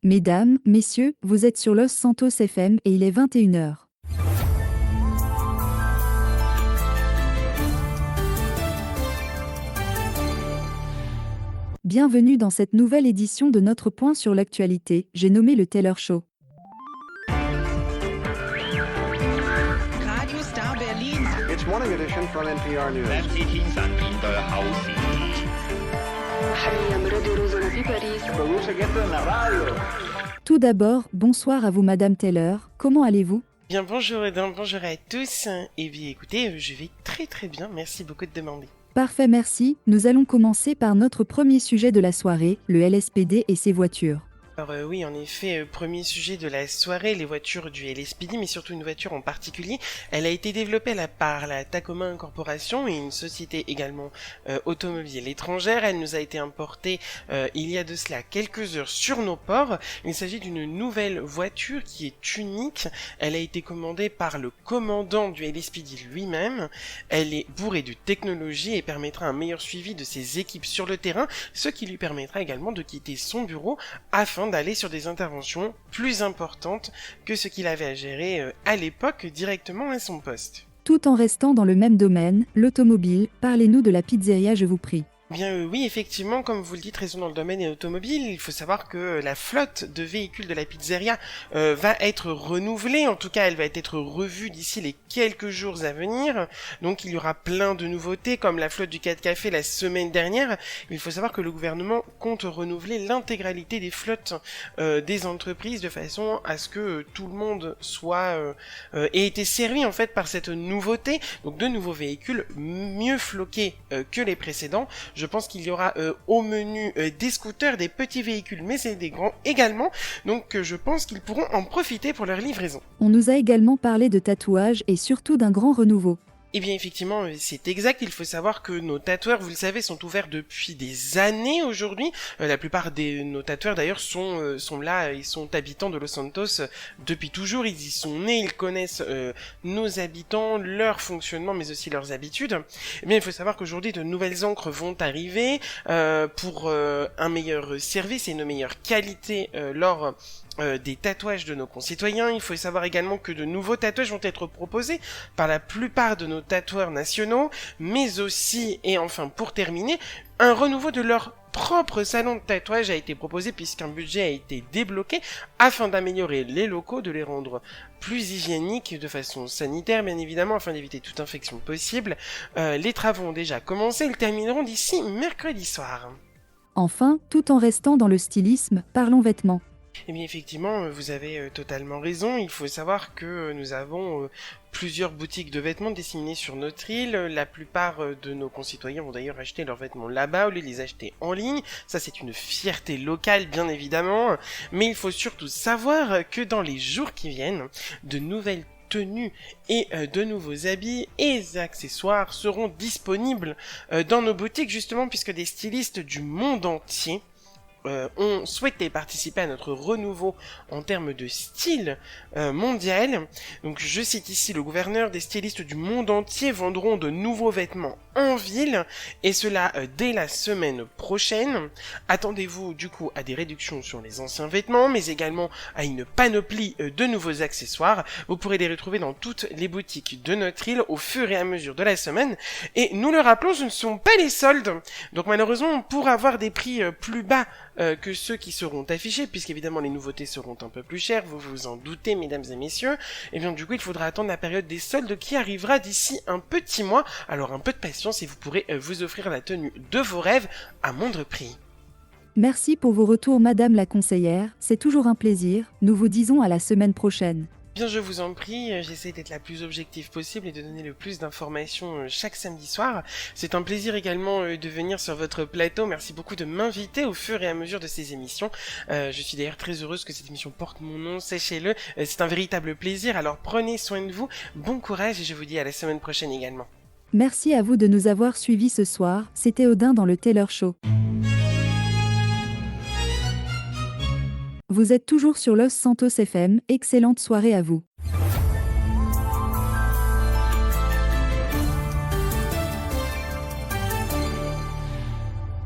Mesdames, messieurs, vous êtes sur Los Santos FM et il est 21h. Bienvenue dans cette nouvelle édition de notre point sur l'actualité, j'ai nommé le Taylor Show. Radio Star Berlin. It's morning edition from NPR News. Tout d'abord, bonsoir à vous Madame Taylor, comment allez-vous ? Bien bonjour Edin, bonjour à tous. Et bien écoutez, je vais très bien, merci beaucoup de demander. Parfait, merci. Nous allons commencer par notre premier sujet de la soirée, le LSPD et ses voitures. Alors oui, en effet, premier sujet de la soirée, les voitures du LSPD, mais surtout une voiture en particulier. Elle a été développée par la Tacoma Corporation et une société également automobile étrangère. Elle nous a été importée il y a de cela quelques heures sur nos ports. Il s'agit d'une nouvelle voiture qui est unique. Elle a été commandée par le commandant du LSPD lui-même. Elle est bourrée de technologie et permettra un meilleur suivi de ses équipes sur le terrain, ce qui lui permettra également de quitter son bureau afin d'aller sur des interventions plus importantes que ce qu'il avait à gérer à l'époque directement à son poste. Tout en restant dans le même domaine, l'automobile, parlez-nous de la pizzeria je vous prie. Bien oui, effectivement, comme vous le dites, restons dans le domaine automobile. Il faut savoir que la flotte de véhicules de la pizzeria va être renouvelée. En tout cas, elle va être revue d'ici les quelques jours à venir. Donc, il y aura plein de nouveautés, comme la flotte du 4 Café la semaine dernière. Il faut savoir que le gouvernement compte renouveler l'intégralité des flottes des entreprises de façon à ce que tout le monde soit ait été servi en fait par cette nouveauté. Donc, de nouveaux véhicules mieux floqués que les précédents. Je pense qu'il y aura au menu des scooters, des petits véhicules, mais c'est des grands également. Donc je pense qu'ils pourront en profiter pour leur livraison. On nous a également parlé de tatouages et surtout d'un grand renouveau. Eh bien effectivement, c'est exact, il faut savoir que nos tatoueurs, vous le savez, sont ouverts depuis des années aujourd'hui. La plupart de nos tatoueurs d'ailleurs sont là, ils sont habitants de Los Santos depuis toujours, ils y sont nés, ils connaissent nos habitants, leur fonctionnement mais aussi leurs habitudes. Eh bien il faut savoir qu'aujourd'hui de nouvelles encres vont arriver pour un meilleur service et une meilleure qualité lors des tatouages de nos concitoyens. Il faut savoir également que de nouveaux tatouages vont être proposés par la plupart de nos tatoueurs nationaux, mais aussi, et enfin pour terminer, un renouveau de leur propre salon de tatouage a été proposé puisqu'un budget a été débloqué afin d'améliorer les locaux, de les rendre plus hygiéniques de façon sanitaire bien évidemment afin d'éviter toute infection possible. Les travaux ont déjà commencé, ils termineront d'ici mercredi soir. Enfin, tout en restant dans le stylisme, parlons vêtements. Eh bien effectivement, vous avez totalement raison, il faut savoir que nous avons plusieurs boutiques de vêtements disséminées sur notre île. La plupart de nos concitoyens vont d'ailleurs acheter leurs vêtements là-bas au lieu de les acheter en ligne. Ça c'est une fierté locale bien évidemment, mais il faut surtout savoir que dans les jours qui viennent, de nouvelles tenues et de nouveaux habits et accessoires seront disponibles dans nos boutiques justement puisque des stylistes du monde entier ont souhaité participer à notre renouveau en termes de style mondial. Donc je cite ici le gouverneur, des stylistes du monde entier vendront de nouveaux vêtements en ville et cela dès la semaine prochaine. Attendez-vous du coup à des réductions sur les anciens vêtements mais également à une panoplie de nouveaux accessoires. Vous pourrez les retrouver dans toutes les boutiques de notre île au fur et à mesure de la semaine et nous le rappelons, ce ne sont pas les soldes. Donc malheureusement pour avoir des prix plus bas que ceux qui seront affichés, puisqu'évidemment les nouveautés seront un peu plus chères, vous vous en doutez mesdames et messieurs, et bien du coup il faudra attendre la période des soldes qui arrivera d'ici un petit mois, alors un peu de patience et vous pourrez vous offrir la tenue de vos rêves à moindre prix. Merci pour vos retours Madame la conseillère, c'est toujours un plaisir, nous vous disons à la semaine prochaine. Bien, je vous en prie, j'essaie d'être la plus objective possible et de donner le plus d'informations chaque samedi soir. C'est un plaisir également de venir sur votre plateau. Merci beaucoup de m'inviter au fur et à mesure de ces émissions. Je suis d'ailleurs très heureuse que cette émission porte mon nom, sachez-le. C'est un véritable plaisir, alors prenez soin de vous. Bon courage et je vous dis à la semaine prochaine également. Merci à vous de nous avoir suivis ce soir, c'était Odin dans le Taylor Show. Vous êtes toujours sur Los Santos FM, excellente soirée à vous.